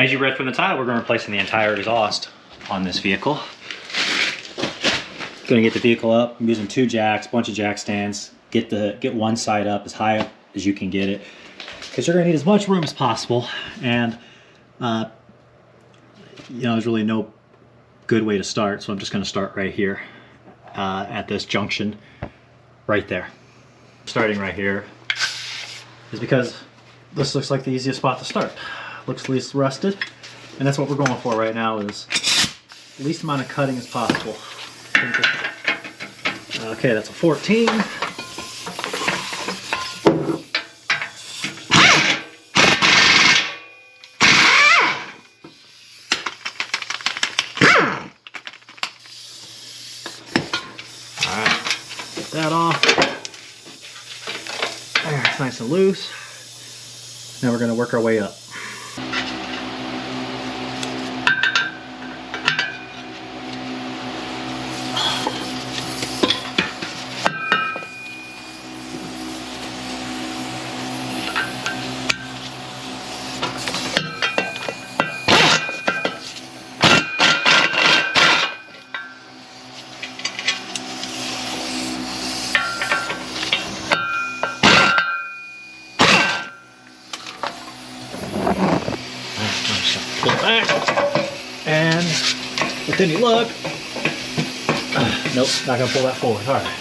As you read from the title, we're going to be replacing the entire exhaust on this vehicle. Going to get the vehicle up. I'm using 2 jacks, bunch of jack stands. Get one side up as high up as you can get it, because you're going to need as much room as possible. And you know, there's really no good way to start, so I'm just going to start right here at this junction right there. Starting right here is because this looks like the easiest spot to start. Looks least rusted, and that's what we're going for right now, is the least amount of cutting as possible. Okay, that's a 14. Alright, get that off. There, it's nice and loose. Now we're going to work our way up. Pull it back, and with any luck, nope, not gonna pull that forward. All right.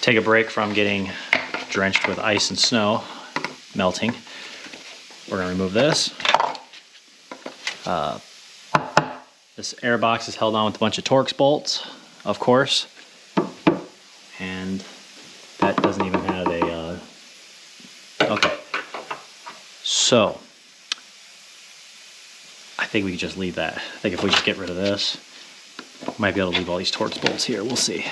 Take a break from getting drenched with ice and snow, melting. We're gonna remove this. This air box is held on with a bunch of Torx bolts, of course. And that doesn't even have a, okay. So, I think we can just leave that. I think if we just get rid of this, we might be able to leave all these Torx bolts here, we'll see.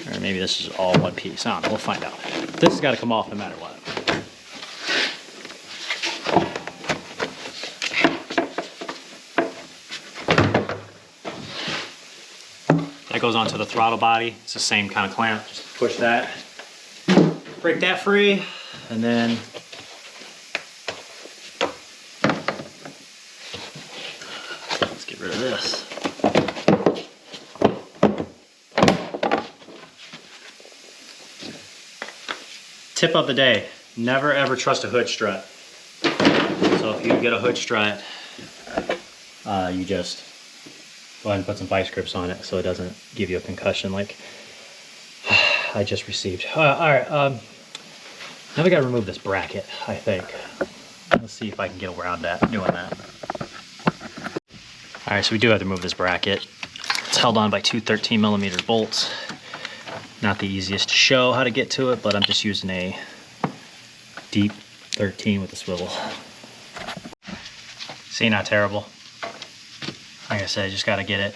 Or maybe this is all one piece. I don't know, we'll find out. This has got to come off no matter what. That goes onto the throttle body. It's the same kind of clamp. Just push that, break that free, and then let's get rid of this. Tip of the day, never ever trust a hood strut. So if you get a hood strut, you just go ahead and put some vice grips on it so it doesn't give you a concussion like I just received. Alright, now we gotta remove this bracket, I think. Let's see if I can get around that, doing that. Alright, so we do have to remove this bracket. It's held on by 2 13mm bolts. Not the easiest to show how to get to it, but I'm just using a deep 13 with a swivel. See, not terrible. Like I said, just gotta get it.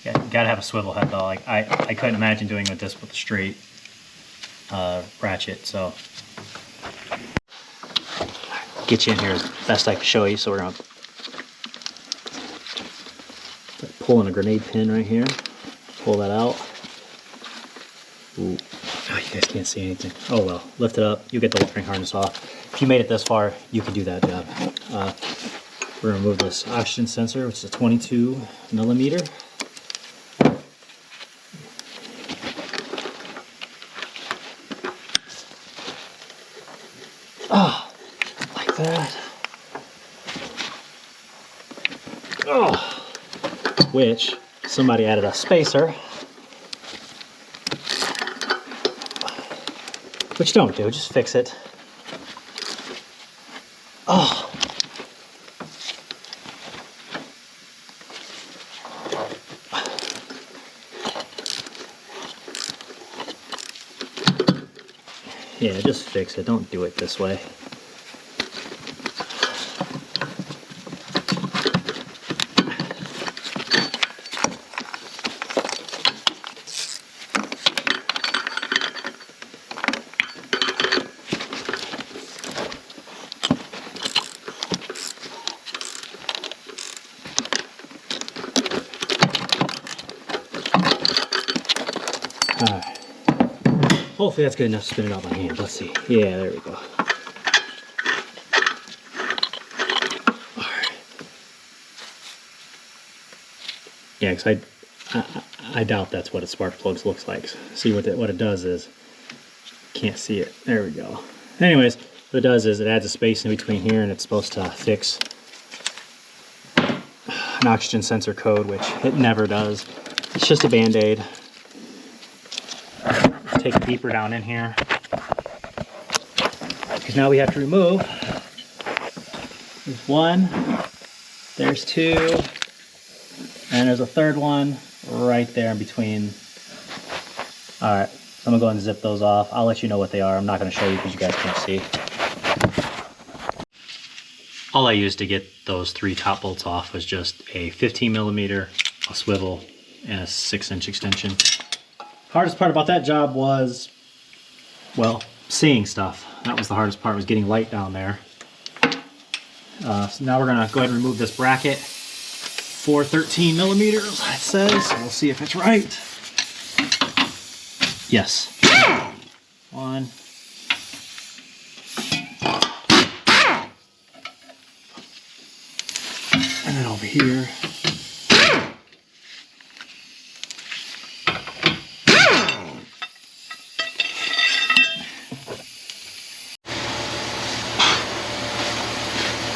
Yeah, you gotta have a swivel head though. Like I couldn't imagine doing this with a straight ratchet. So get you in here as best I can show you. So we're gonna pull in a grenade pin right here. Pull that out. Ooh. Oh, you guys can't see anything. Oh well, lift it up. You get the wiring harness off. If you made it this far, you can do that job. We're gonna remove this oxygen sensor, which is a 22mm. Oh, like that. Oh, which somebody added a spacer. Which don't do, just fix it. Oh. Yeah, just fix it. Don't do it this way. Alright. Hopefully that's good enough to spin it out by hand. Let's see. Yeah, there we go. Alright. Yeah, because I doubt that's what a spark plug looks like. See what it does is, can't see it. There we go. Anyways, what it does is it adds a space in between here, and it's supposed to fix an oxygen sensor code, which it never does. It's just a band-aid. Let's take it deeper down in here, because now we have to remove. There's one, there's two, and there's a third one right there in between. Alright, so I'm going to go and zip those off. I'll let you know what they are. I'm not going to show you because you guys can't see. All I used to get those 3 top bolts off was just a 15mm, a swivel, and a 6-inch extension. Hardest part about that job was, well, seeing stuff. That was the hardest part, was getting light down there. So now we're going to go ahead and remove this bracket for 13mm, it says. We'll see if it's right. Yes. One. And then over here.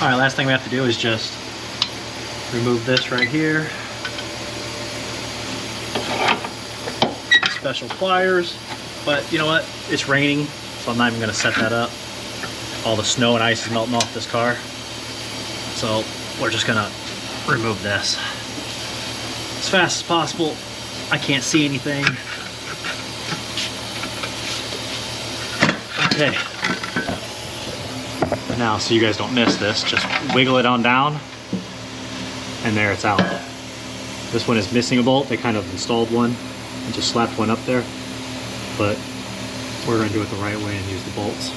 Alright, last thing we have to do is just remove this right here. Special pliers, but you know what? It's raining, so I'm not even going to set that up. All the snow and ice is melting off this car. So we're just going to remove this as fast as possible. I can't see anything. Okay. Now, so you guys don't miss this, just wiggle it on down, and there it's out. This one is missing a bolt. They kind of installed one and just slapped one up there, but we're going to do it the right way and use the bolts,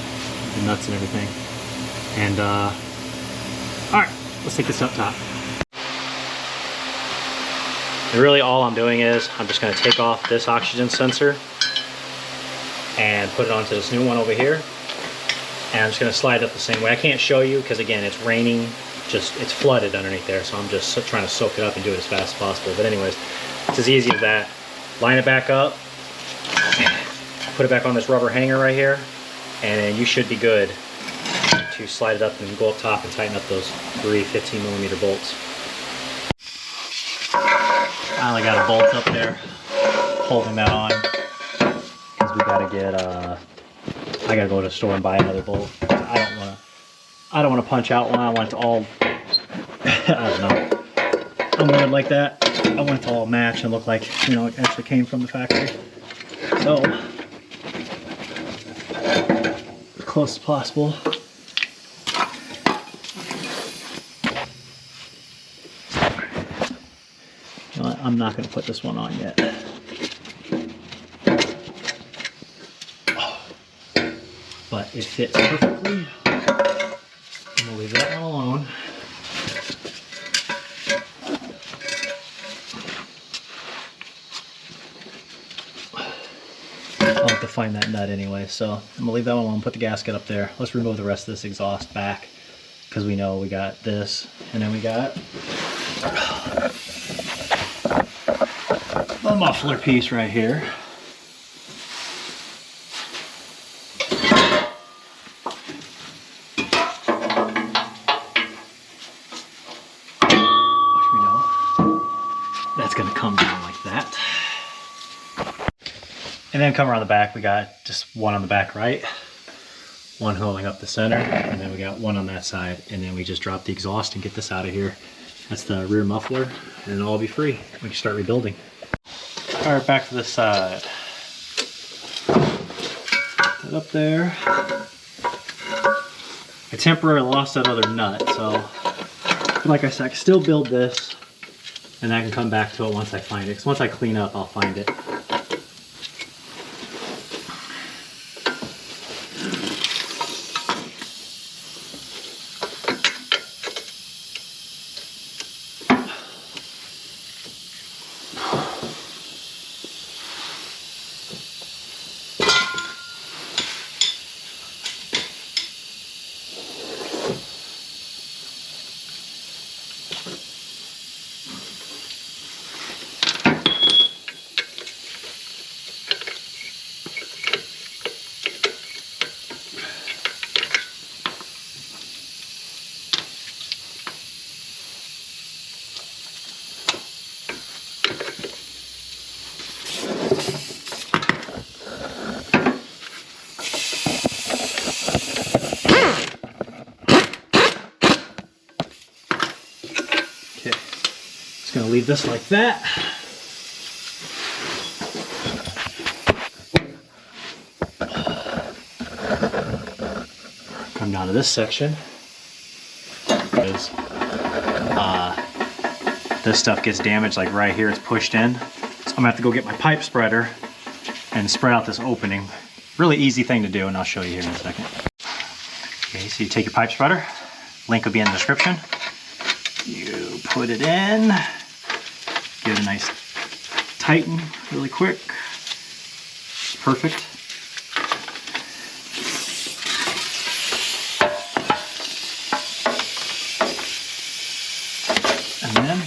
the nuts and everything. And alright, let's take this up top. And really all I'm doing is I'm just going to take off this oxygen sensor and put it onto this new one over here. And I'm just going to slide it up the same way. I can't show you because, again, it's raining. It's flooded underneath there, so I'm just trying to soak it up and do it as fast as possible. But anyways, it's as easy as that. Line it back up, put it back on this rubber hanger right here, and then you should be good to slide it up and go up top and tighten up those 3 15mm bolts. I only got a bolt up there holding that on because we got to get I gotta go to the store and buy another bolt. I don't want to punch out one. I want it to all, I don't know. I'm weird like that. I want it to all match and look like, you know, it actually came from the factory. So, as close as possible. You know what? I'm not going to put this one on yet. But it fits perfectly. I'm gonna leave that one alone. I'll have to find that nut anyway, so I'm gonna leave that one alone, put the gasket up there. Let's remove the rest of this exhaust back, because we know we got this, and then we got the muffler piece right here. Going to come down like that, and then come around the back. We got just one on the back right, one holding up the center, and then we got one on that side, and then we just drop the exhaust and get this out of here. That's the rear muffler, and it'll all be free. We can start rebuilding. All right, back to this side. it up there. I temporarily lost that other nut, so like I said, I can still build this and I can come back to it once I find it. Because once I clean up, I'll find it. Gonna leave this like that. Come down to this section. Because this stuff gets damaged, like right here, it's pushed in. So I'm gonna have to go get my pipe spreader and spread out this opening. Really easy thing to do, and I'll show you here in a second. Okay, so you take your pipe spreader, link will be in the description. You put it in. Give it a nice tighten really quick. Perfect. And then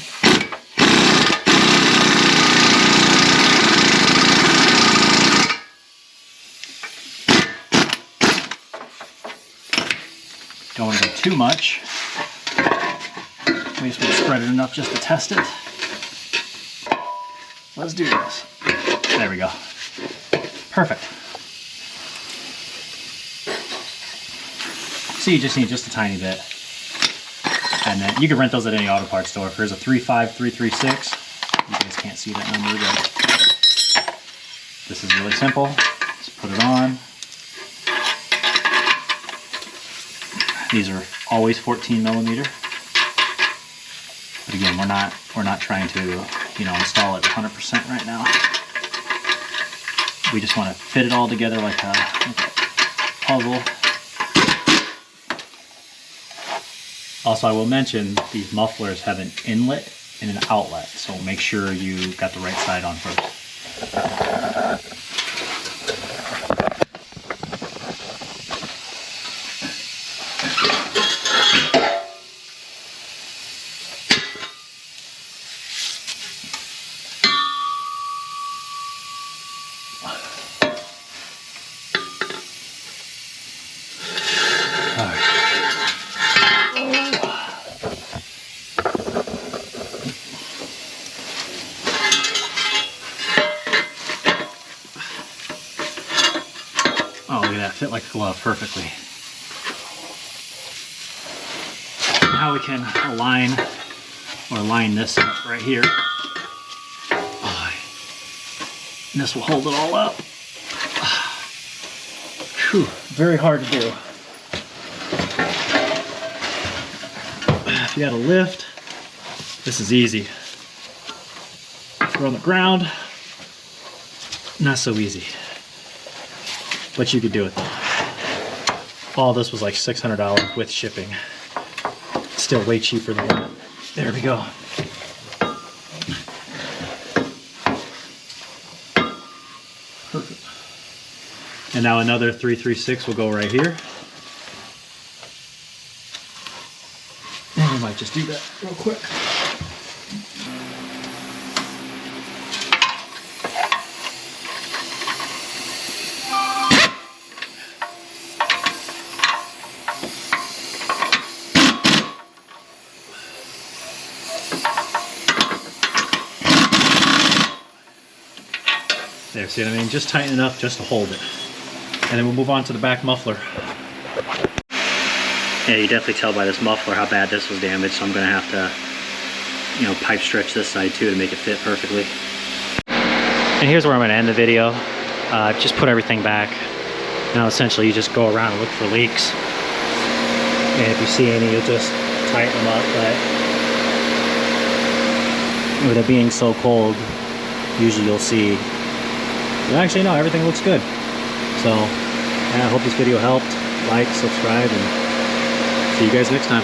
don't want to go too much. We just want to spread it enough just to test it. Let's do this. There we go. Perfect. So you just need just a tiny bit. And then you can rent those at any auto parts store. If there's a 35336, you guys can't see that number, but this is really simple. Just put it on. These are always 14 millimeter. But again, we're not trying to install it 100% right now. We just want to fit it all together like a puzzle. Also, I will mention these mufflers have an inlet and an outlet, so make sure you got the right side on first. Oh, look at that, fit like a glove perfectly. Now we can line this up right here. Oh, and this will hold it all up. Whew, very hard to do. If you got a lift, this is easy. If you're on the ground, not so easy. But you could do it though. All this was like $600 with shipping. Still way cheaper than that. There we go. Perfect. And now another 336 will go right here. And we might just do that real quick. There, see what I mean? Just tighten it up just to hold it. And then we'll move on to the back muffler. Yeah, you definitely tell by this muffler how bad this was damaged, so I'm gonna have to, pipe stretch this side too to make it fit perfectly. And here's where I'm gonna end the video. Just put everything back Now essentially you just go around and look for leaks. And if you see any, you'll just tighten them up. But with it being so cold, usually you'll see, actually no, everything looks good. So yeah, I hope this video helped. Like, subscribe, and see you guys next time.